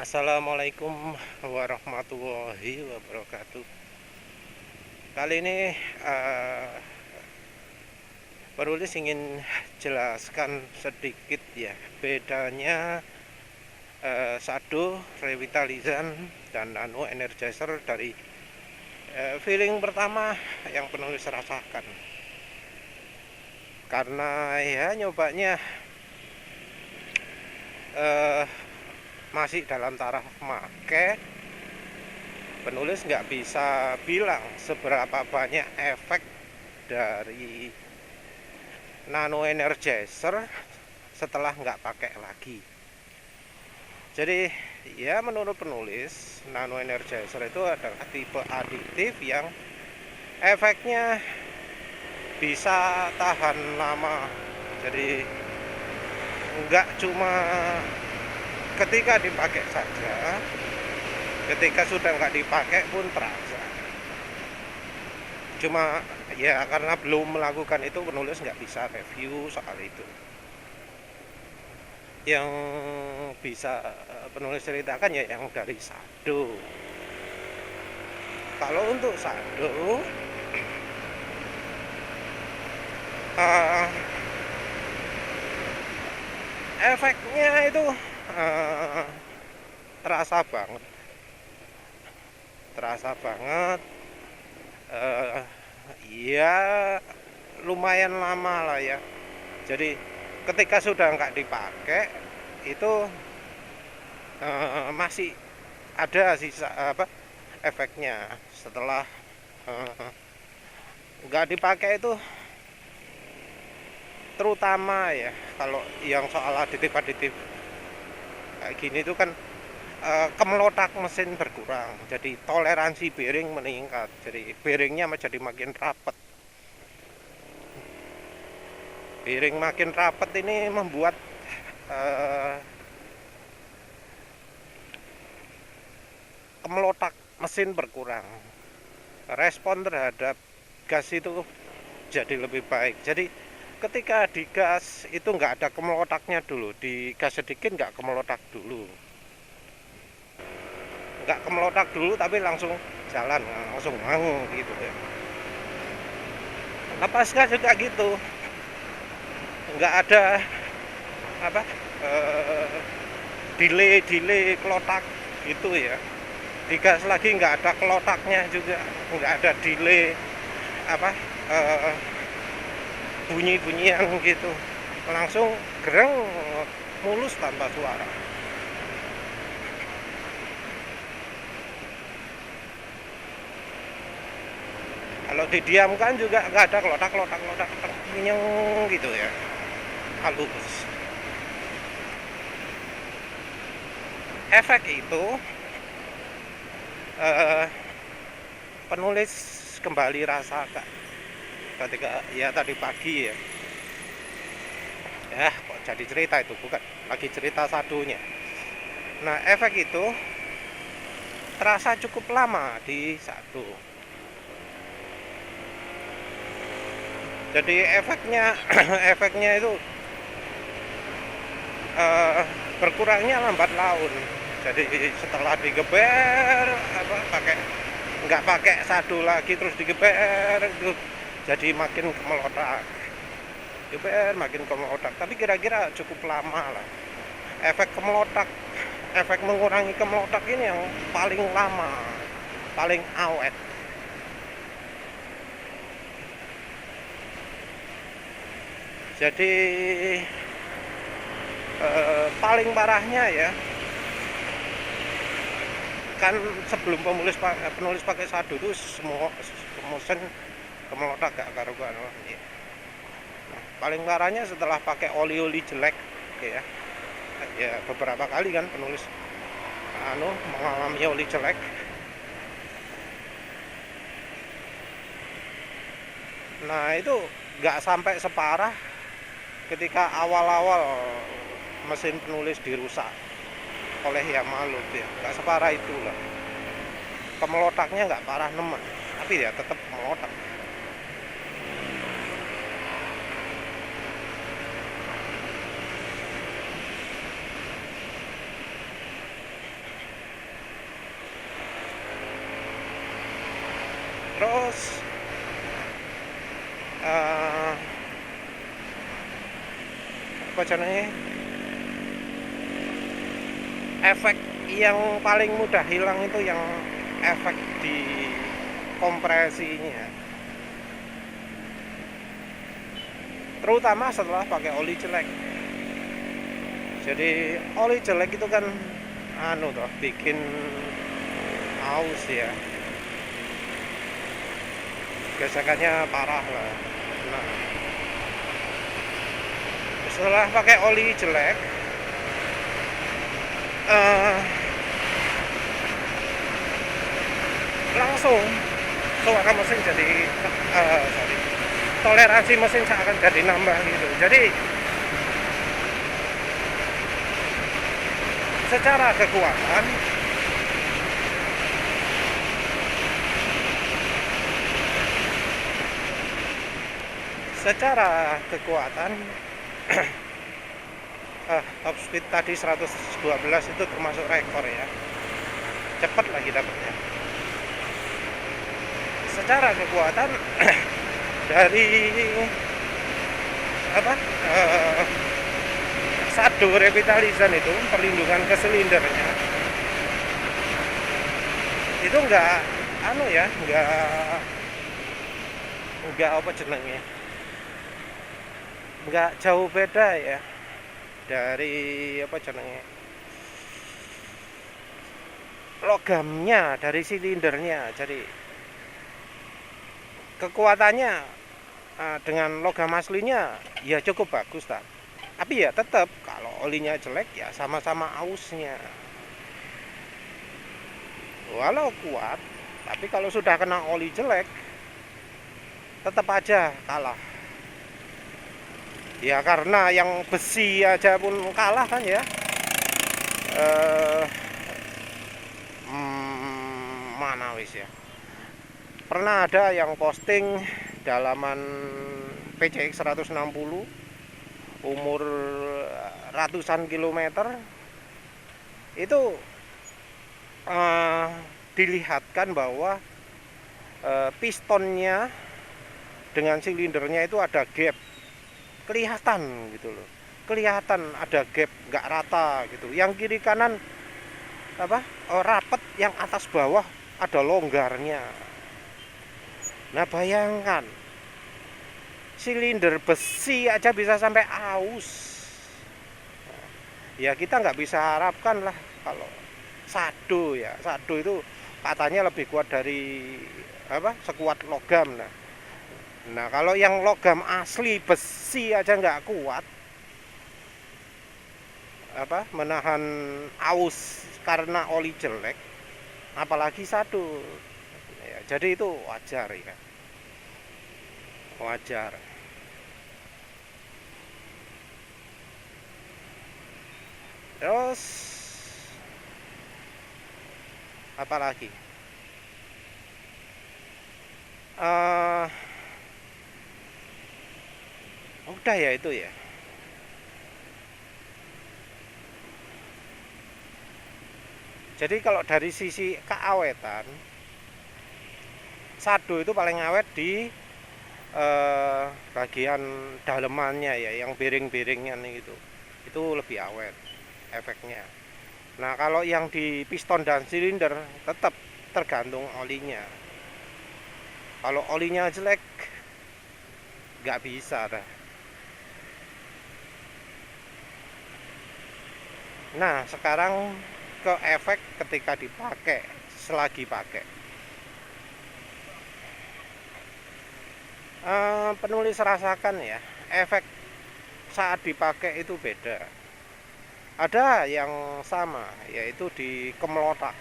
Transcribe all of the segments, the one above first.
Assalamualaikum warahmatullahi wabarakatuh. Kali ini eh, penulis ingin jelaskan sedikit ya bedanya Sado, Revitalizan dan Nano Energizer dari feeling pertama yang penulis rasakan. Karena ya nyobanya eh, masih dalam taraf make, penulis nggak bisa bilang seberapa banyak efek dari Nano Energizer setelah nggak pakai lagi. Jadi ya menurut penulis, Nano Energizer itu adalah tipe aditif yang efeknya bisa tahan lama. Jadi nggak cuma ketika dipakai saja, ketika sudah nggak dipakai pun terasa. Cuma ya karena belum melakukan itu, penulis nggak bisa review soal itu. Yang bisa penulis ceritakan ya yang dari Sado. Kalau untuk Sado uh, efeknya itu uh, terasa banget, terasa banget. Ya lumayan lama lah ya. Jadi ketika sudah nggak dipakai itu masih ada sisa apa efeknya. Setelah nggak dipakai itu, terutama ya kalau yang soal aditif-aditif kayak gini itu kan kemelotak mesin berkurang, jadi toleransi bearing meningkat, jadi bearingnya menjadi makin rapat. Bearing makin rapat ini membuat kemelotak mesin berkurang, respon terhadap gas itu jadi lebih baik. Jadi ketika digas itu nggak ada kemelotaknya dulu, digas sedikit nggak kemelotak dulu, tapi langsung jalan, langsung gitu ya. Nah pasca juga gitu, nggak ada apa delay kelotak gitu ya. Digas lagi nggak ada kelotaknya juga, nggak ada delay apa bunyi-bunyian gitu, langsung gereng, mulus tanpa suara. Kalau didiamkan juga nggak ada kelotak nyeng gitu ya, halus. Efek itu penulis kembali rasakan ketika ya tadi pagi ya. Kok jadi cerita itu, bukan lagi cerita Sadonya. Nah efek itu terasa cukup lama di Sado. Jadi efeknya efeknya itu berkurangnya lambat laun. Jadi setelah digeber nggak pakai Sado lagi terus digeber itu jadi makin kemelotak, geber makin kemelotak, tapi kira-kira cukup lama lah. Efek mengurangi kemelotak ini yang paling lama, paling awet. Jadi paling parahnya ya kan sebelum penulis pakai Sado itu semua mesin kemelotak gak karuan. Nah, paling parahnya setelah pakai oli jelek ya. Ya beberapa kali kan penulis mengalami oli jelek. Nah itu nggak sampai separah ketika awal-awal mesin penulis dirusak oleh Yamaha ya, nggak separah itulah. Kemelotaknya nggak parah nemen, tapi ya tetap kemelotak. Terus apa namanya, efek yang paling mudah hilang itu yang efek di kompresinya, terutama setelah pakai oli jelek. Jadi oli jelek itu kan bikin aus ya, gesekannya parah lah. Nah, setelah pakai oli jelek, langsung suara mesin jadi toleransi mesin akan jadi nambah gitu. Jadi secara kekuatan top speed tadi 112 itu termasuk rekor ya, cepet lagi dapatnya. Secara kekuatan dari Sado revitalizan itu, perlindungan ke silindernya itu enggak enggak jauh beda ya dari logamnya, dari silindernya. Jadi kekuatannya dengan logam aslinya ya cukup bagus tak. Tapi ya tetap kalau olinya jelek ya sama-sama ausnya. Walau kuat, tapi kalau sudah kena oli jelek tetap aja kalah. Ya karena yang besi aja pun kalah kan ya. Mana wis ya. Pernah ada yang posting dalaman PCX 160 umur ratusan kilometer itu dilihatkan bahwa pistonnya dengan silindernya itu ada gap, kelihatan gitu loh, kelihatan ada gap, nggak rata gitu. Yang kiri kanan rapet, yang atas bawah ada longgarnya. Nah bayangkan, silinder besi aja bisa sampai aus. Ya kita nggak bisa harapkan lah kalau Sado ya. Sado itu katanya lebih kuat dari sekuat logam. Nah kalau yang logam asli besi aja nggak kuat menahan aus karena oli jelek, apalagi Sado ya. Jadi itu wajar ya, wajar. Terus apalagi udah ya itu ya. Jadi kalau dari sisi keawetan, Sado itu paling awet di bagian dalemannya ya, yang bearing-bearingnya nih gitu. Itu lebih awet efeknya. Nah kalau yang di piston dan silinder tetap tergantung olinya. Kalau olinya jelek nggak bisa dah. Nah sekarang ke efek ketika dipakai, selagi pakai. Penulis rasakan ya, efek saat dipakai itu beda. Ada yang sama, yaitu di kemelotak.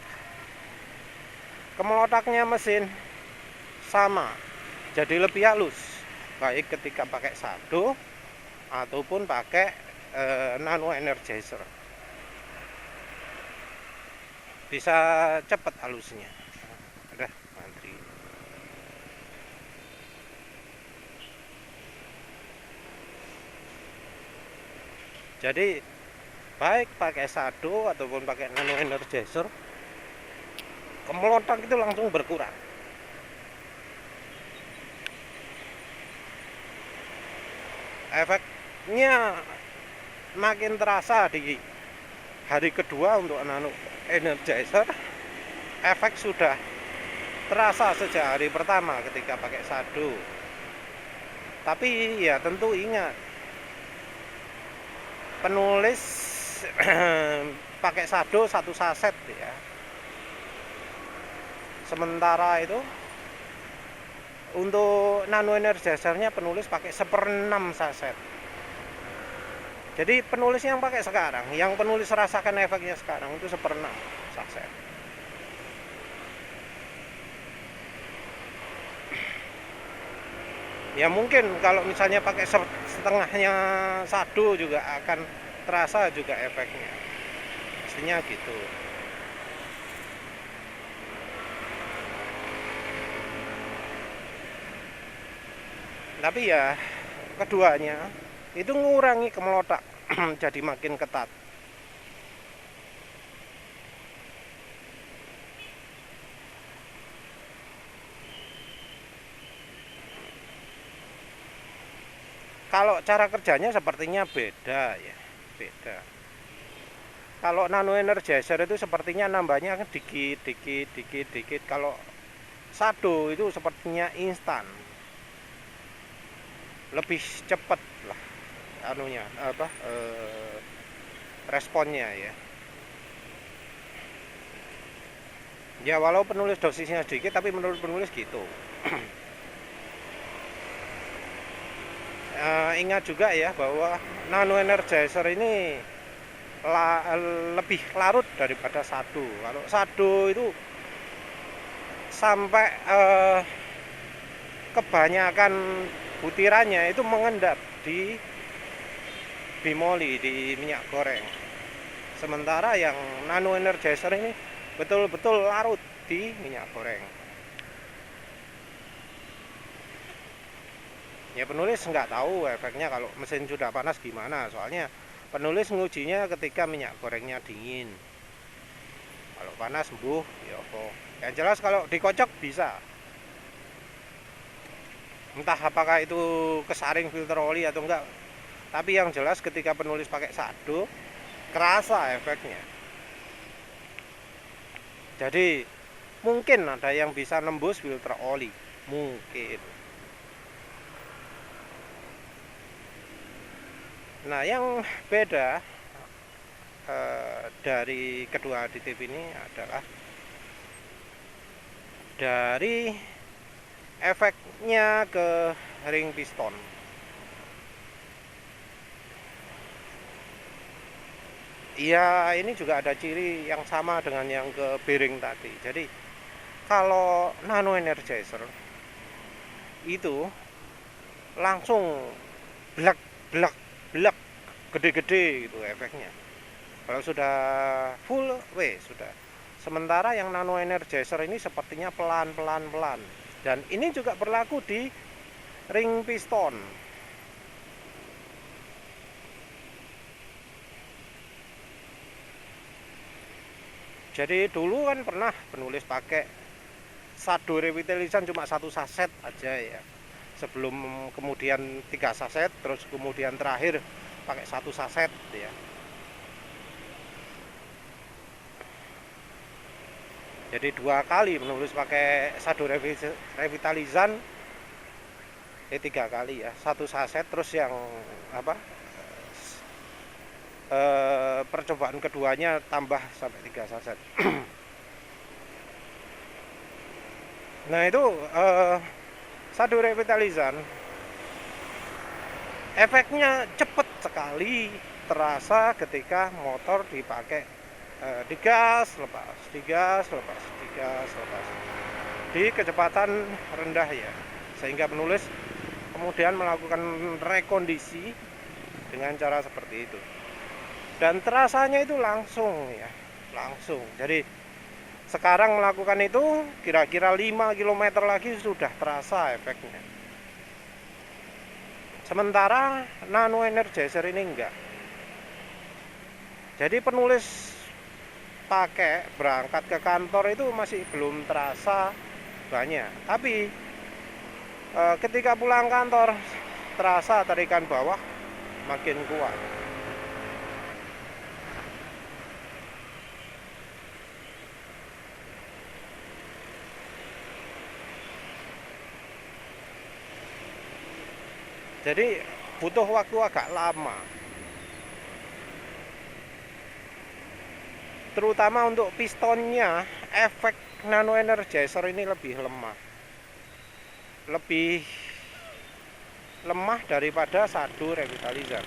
Kemelotaknya mesin sama, jadi lebih halus, baik ketika pakai Sado ataupun pakai nano energizer. Bisa cepat halusnya. Udah antri. Jadi baik pakai Sado ataupun pakai nano energizer, kemelotak itu langsung berkurang. efeknya makin terasa di hari kedua untuk nano energizer. Efek sudah terasa sejak hari pertama ketika pakai Shadow. Tapi ya tentu ingat, penulis pakai Shadow 1 saset ya. Sementara itu untuk nano energizer-nya penulis pakai 1/6 saset. Jadi penulis yang pakai sekarang, yang penulis rasakan efeknya sekarang itu 1/6 saset. Ya mungkin kalau misalnya pakai setengahnya Shadow juga akan terasa juga efeknya. Pastinya gitu. Tapi ya keduanya itu mengurangi kemelotak jadi makin ketat. Kalau cara kerjanya sepertinya beda ya, beda. Kalau nano energizer itu sepertinya nambahnya dikit dikit dikit dikit. Kalau Shadow itu sepertinya instan, lebih cepat lah anunya responnya ya. Ya walau penulis dosisnya sedikit, tapi menurut penulis gitu. Ingat juga ya bahwa nano energizer ini lebih larut daripada Shadow. Kalau Shadow itu sampai kebanyakan butirannya itu mengendap di bimoli, di minyak goreng. Sementara yang nano energizer ini betul-betul larut di minyak goreng. Ya penulis nggak tahu efeknya kalau mesin sudah panas gimana, soalnya penulis ngujinya ketika minyak gorengnya dingin. Kalau panas sembuh ya kok. Yang jelas kalau dikocok bisa. Entah apakah itu kesaring filter oli atau enggak. Tapi yang jelas ketika penulis pakai Shadow kerasa efeknya. Jadi mungkin ada yang bisa nembus filter oli, mungkin. Nah, yang beda dari kedua aditif ini adalah dari efeknya ke ring piston. Ya, ini juga ada ciri yang sama dengan yang ke bearing tadi. Jadi, kalau nano energizer itu langsung blak blak blak gede-gede gitu efeknya. Kalau sudah full sudah. Sementara yang nano energizer ini sepertinya pelan. Dan ini juga berlaku di ring piston. Jadi dulu kan pernah penulis pakai Shadow revitalizan cuma 1 saset aja ya. Sebelum kemudian 3 saset, terus kemudian terakhir pakai 1 saset ya. Jadi 2 kali menulis pakai Shadow revitalizan, 3 kali ya, 1 saset, terus yang percobaan keduanya tambah sampai 3 saset. Nah itu Shadow revitalizan efeknya cepat sekali terasa ketika motor dipakai digas lepas di kecepatan rendah ya, sehingga penulis kemudian melakukan rekondisi dengan cara seperti itu, dan terasanya itu langsung. Jadi sekarang melakukan itu kira-kira 5 km lagi sudah terasa efeknya. Sementara nano energizer ini enggak. Jadi penulis pakai berangkat ke kantor itu masih belum terasa banyak. Tapi ketika pulang kantor terasa tarikan bawah makin kuat. Jadi butuh waktu agak lama, terutama untuk pistonnya. Efek nano energizer ini lebih lemah daripada Shado Revitalizer,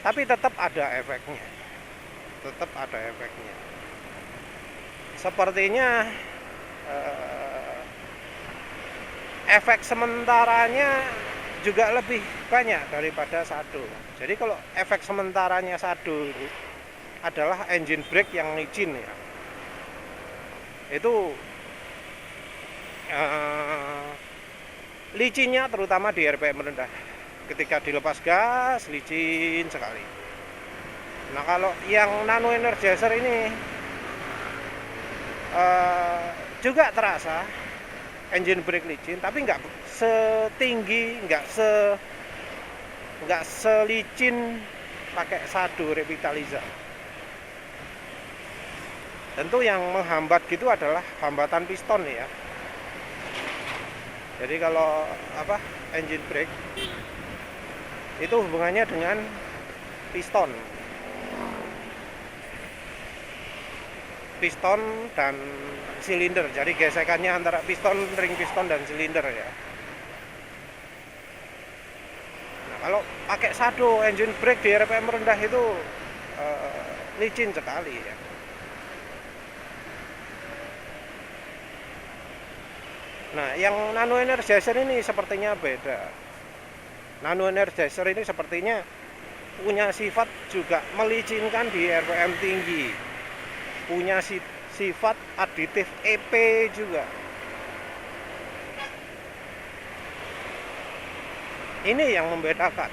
tapi tetap ada efeknya, sepertinya efek sementaranya juga lebih banyak daripada Shado. Jadi kalau efek sementaranya Shado itu adalah engine brake yang licin ya, itu licinnya terutama di RPM rendah, ketika dilepas gas licin sekali. Nah kalau yang nano energizer ini juga terasa engine brake licin, tapi nggak setinggi, nggak selicin pakai Shado Revitalizer. Tentu yang menghambat gitu adalah hambatan piston ya. Jadi kalau engine brake itu hubungannya dengan piston dan silinder. Jadi gesekannya antara ring piston dan silinder ya. Nah, kalau pakai Shado engine brake di RPM rendah itu licin sekali ya. Nah, yang nano energizer ini sepertinya beda. Nano energizer ini sepertinya punya sifat juga melicinkan di RPM tinggi, punya sifat aditif EP juga. Ini yang membedakan.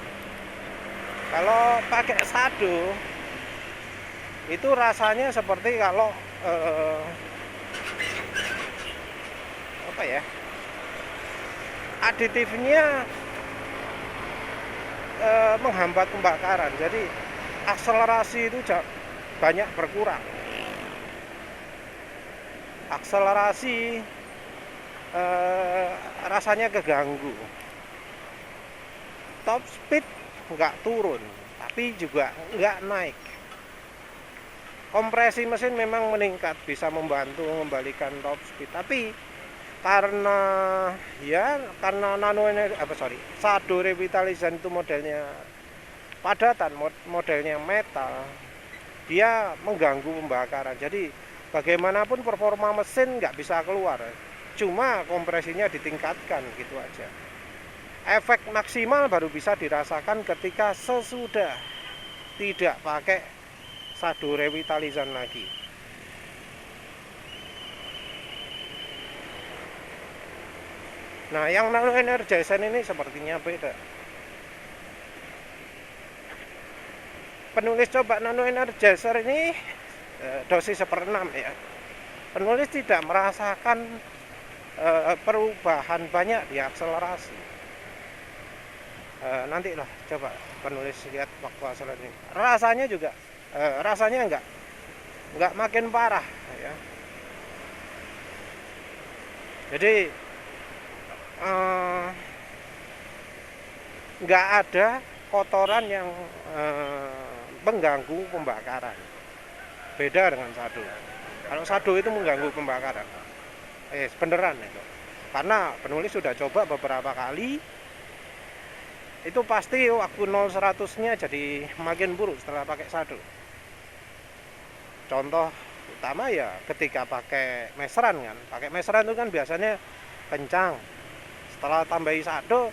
Kalau pakai Shado itu rasanya seperti kalau aditifnya menghambat pembakaran, jadi akselerasi itu banyak berkurang. Akselerasi rasanya keganggu. Top speed nggak turun, tapi juga nggak naik. Kompresi mesin memang meningkat, bisa membantu mengembalikan top speed, tapi karena Shado Revitalizer itu modelnya padatan, modelnya metal, dia mengganggu pembakaran. Jadi bagaimanapun performa mesin nggak bisa keluar, cuma kompresinya ditingkatkan gitu aja. Efek maksimal baru bisa dirasakan ketika sesudah tidak pakai Shado Revitalizer lagi. Nah, yang nano energizer ini sepertinya beda. Penulis coba nano energizer ini dosis 1/6 ya. Penulis tidak merasakan perubahan banyak di akselerasi. Nanti lah coba penulis lihat waktu akselerasi. Rasanya juga rasanya enggak makin parah ya. Jadi nggak ada kotoran yang mengganggu pembakaran. Beda dengan Shado. Kalau Shado itu mengganggu pembakaran, beneran itu. Karena penulis sudah coba beberapa kali, itu pasti waktu 0-100-nya jadi makin buruk setelah pakai Shado. Contoh utama ya ketika pakai meseran kan. Pakai meseran itu kan biasanya kencang. Setelah tambahi Shado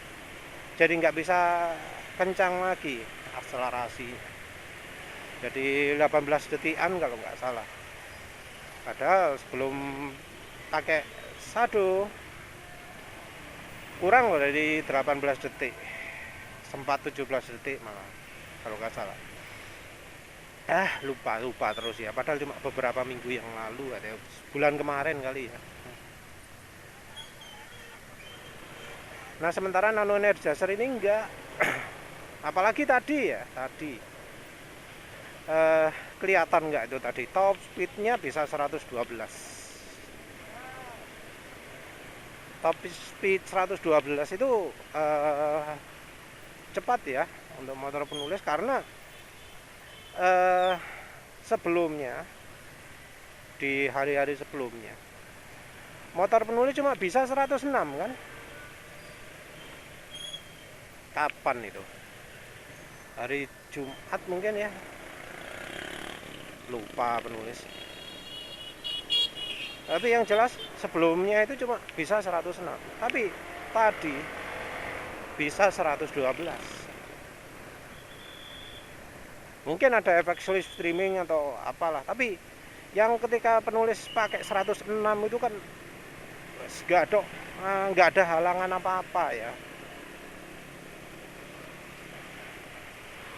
jadi nggak bisa kencang lagi akselerasi, jadi 18 detikan kalau nggak salah. Padahal sebelum pakai Shado kurang loh dari 18 detik, sempat 17 detik malah kalau nggak salah. Lupa terus ya, padahal cuma beberapa minggu yang lalu, ada bulan kemarin kali ya. Nah sementara nano energizer ini enggak. Apalagi tadi ya, tadi kelihatan nggak itu tadi top speednya bisa 112. Top speed 112 itu cepat ya untuk motor penulis, karena sebelumnya, di hari-hari sebelumnya motor penulis cuma bisa 106 kan. Kapan itu? Hari Jumat mungkin ya, lupa penulis. Tapi yang jelas sebelumnya itu cuma bisa 106. Tapi tadi bisa 112. Mungkin ada efek sleep streaming atau apalah. Tapi yang ketika penulis pakai 106 itu kan nggak ada halangan apa-apa ya.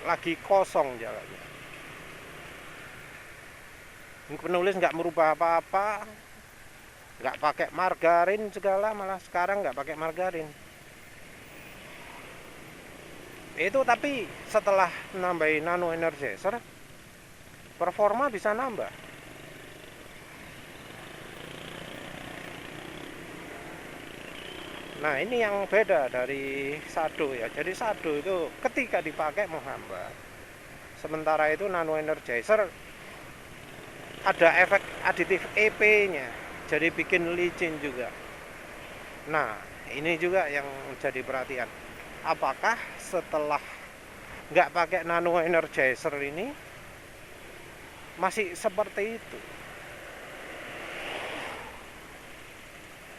Lagi kosong jalannya. Penulis nggak merubah apa-apa, nggak pakai margarin segala, malah sekarang nggak pakai margarin. Itu tapi setelah nambahin nano energizer, performa bisa nambah. Nah ini yang beda dari Shadow ya. Jadi Shadow itu ketika dipakai menghambat, sementara itu nano energizer ada efek aditif EP-nya, jadi bikin licin juga. Nah ini juga yang jadi perhatian, apakah setelah nggak pakai nano energizer ini masih seperti itu?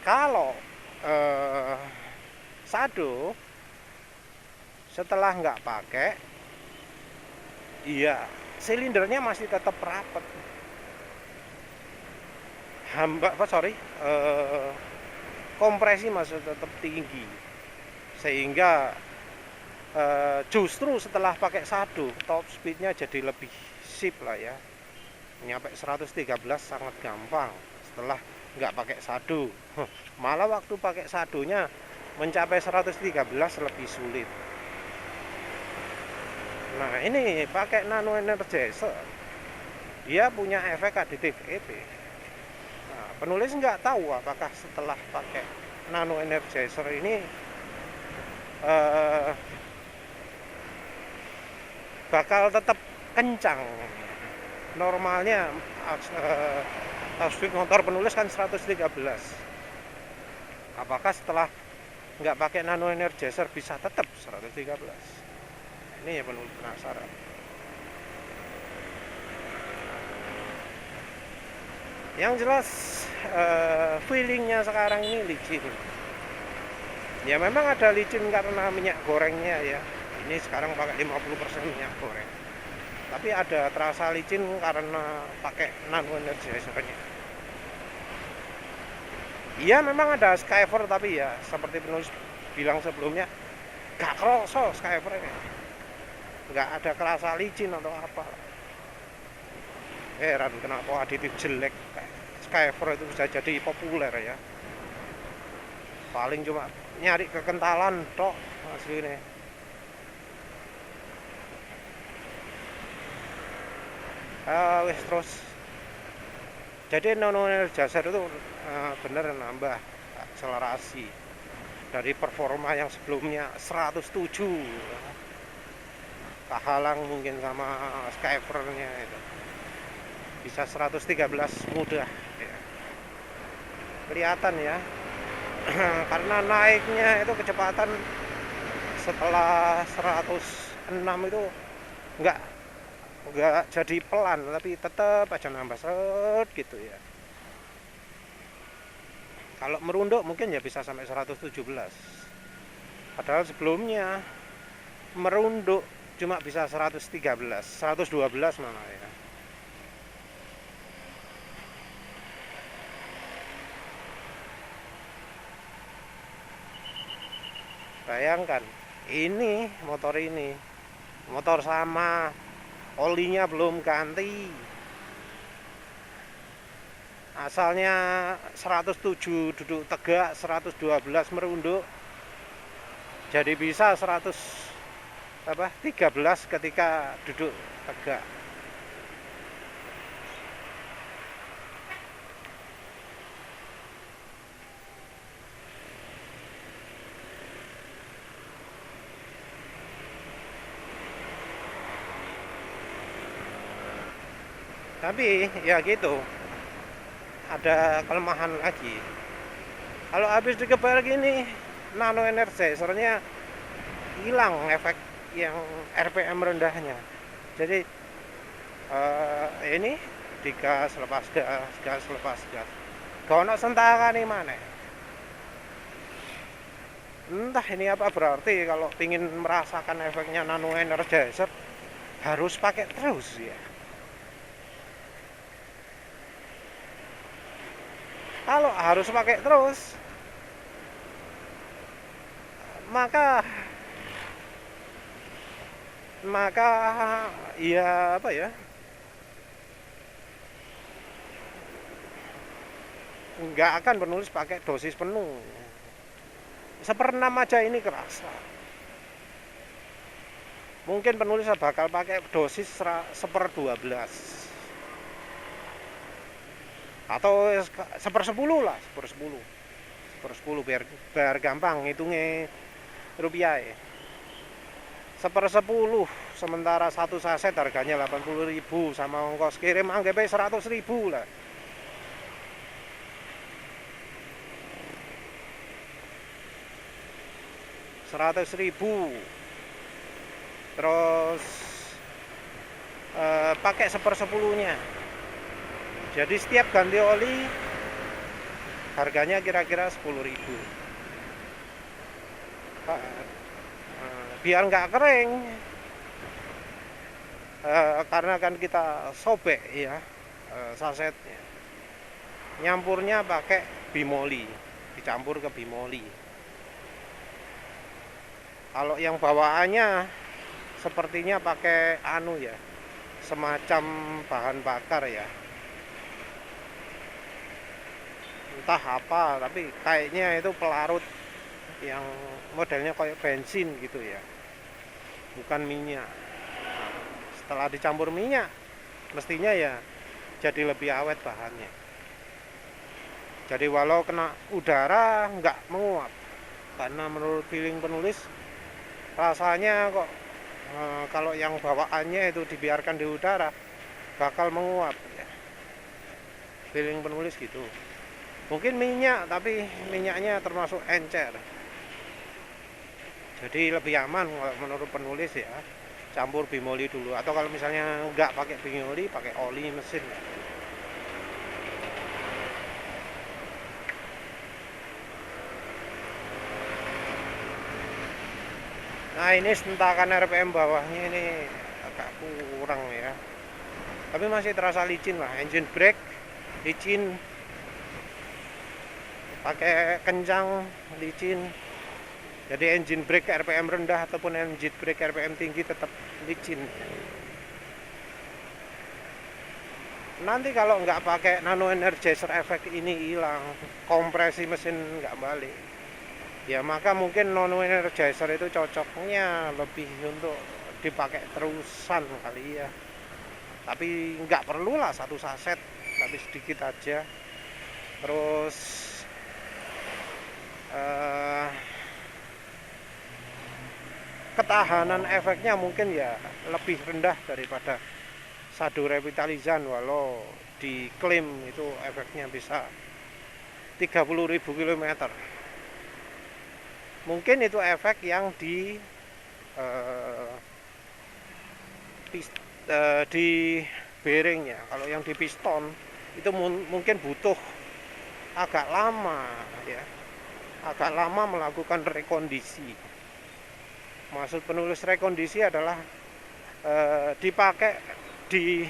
Kalau Shadow setelah nggak pakai, iya silindernya masih tetap rapat, kompresi masih tetap tinggi, sehingga justru setelah pakai Shadow top speednya jadi lebih sip lah ya, nyampe 113 sangat gampang setelah nggak pakai Shadow. Malah waktu pakai Shadow-nya mencapai 113 lebih sulit. Nah ini pakai nano energizer, dia punya efek aditif EP. Nah, penulis nggak tahu apakah setelah pakai nano energizer ini bakal tetap kencang. Normalnya top speed motor penulis kan 113. Apakah setelah nggak pakai nano energizer bisa tetap 113? Ini ya penulis penasaran. Yang jelas feelingnya sekarang ini licin. Ya memang ada licin karena minyak gorengnya ya. Ini sekarang pakai 50% minyak goreng. Tapi ada terasa licin karena pakai nano energizer-nya. Iya memang ada Skyver, tapi ya seperti penulis bilang sebelumnya, gak kerasa Skyver-nya. Gak ada kerasa licin atau apa. Heran kenapa aditif jelek Skyver itu bisa jadi populer ya. Paling cuma nyari kekentalan tok aslinya. Wis terus. Jadi nano energizer itu bener nambah akselerasi dari performa yang sebelumnya 107, kehalang mungkin sama Skyver-nya itu, bisa 113 mudah ya. Kelihatan ya. Karena naiknya itu kecepatan setelah 106 itu enggak jadi pelan, tapi tetap aja nambah set gitu ya. Kalau merunduk mungkin ya bisa sampai 117. Padahal sebelumnya merunduk cuma bisa 113, 112 malah ya. Bayangkan, ini motor sama, olinya belum ganti, asalnya 107 duduk tegak, 112 merunduk. jadi bisa 13 ketika duduk tegak. Tapi ya gitu, ada kelemahan lagi. Kalau habis dikebal gini, nano energizernya hilang efek yang RPM rendahnya. Jadi ini digas lepas gas, gas lepas gas. Gak ono sentaka nih mana. Entah ini apa berarti kalau ingin merasakan efeknya nano energizer harus pakai terus ya. Kalau harus pakai terus, maka ya apa ya, nggak akan penulis pakai dosis penuh. 1/6 aja ini kerasa. Mungkin penulis bakal pakai dosis 1/12 atau 1/10 lah, 1/10 biar gampang ngitungnya rupiah ya. 1/10, sementara satu saset harganya 80.000 sama ongkos kirim anggapnya 100.000 lah. Rp100.000, terus pakai 1/10-nya. Jadi setiap ganti oli harganya kira-kira 10.000. Biar nggak kering, karena kan kita sobek ya sasetnya. Nyampurnya pakai bimoli, dicampur ke bimoli. Kalau yang bawaannya sepertinya pakai anu ya, semacam bahan bakar ya, entah apa, tapi kayaknya itu pelarut yang modelnya kayak bensin gitu ya, bukan minyak. Nah, setelah dicampur minyak mestinya ya jadi lebih awet bahannya. Jadi walau kena udara nggak menguap, karena menurut feeling penulis rasanya kok kalau yang bawaannya itu dibiarkan di udara bakal menguap ya. Feeling penulis gitu. Mungkin minyak, tapi minyaknya termasuk encer. Jadi lebih aman kalau menurut penulis ya, campur bimoli dulu. Atau kalau misalnya nggak pakai bimoli, pakai oli mesin. Nah ini sentakan RPM bawahnya ini agak kurang ya, tapi masih terasa licin lah. Engine brake licin, pakai kencang licin. Jadi engine brake RPM rendah ataupun engine brake RPM tinggi tetap licin. Nanti kalau nggak pakai nano energizer efek ini hilang, kompresi mesin nggak balik ya, maka mungkin nano energizer itu cocoknya lebih untuk dipakai terusan kali ya. Tapi nggak perlu lah satu saset, tapi sedikit aja. Terus ketahanan efeknya mungkin ya lebih rendah daripada Shadow Revitalizan, walau diklaim itu efeknya bisa 30.000 km. Mungkin itu efek yang di bearingnya. Kalau yang di piston itu mungkin butuh agak lama ya, agak lama melakukan rekondisi. Maksud penulis rekondisi adalah dipakai di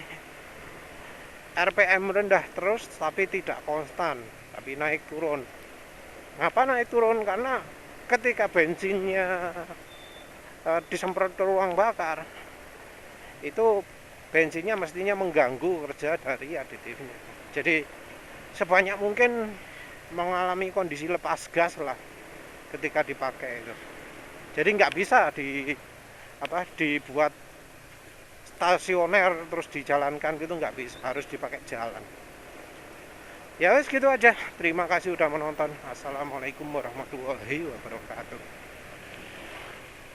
RPM rendah terus tapi tidak konstan, tapi naik turun. Ngapa naik turun? Karena ketika bensinnya disemprot ke ruang bakar, itu bensinnya mestinya mengganggu kerja dari aditifnya. Jadi sebanyak mungkin mengalami kondisi lepas gas lah ketika dipakai itu. Jadi nggak bisa dibuat stasioner terus dijalankan gitu, nggak bisa, harus dipakai jalan. Ya wes gitu aja. Terima kasih udah menonton. Assalamualaikum warahmatullahi wabarakatuh.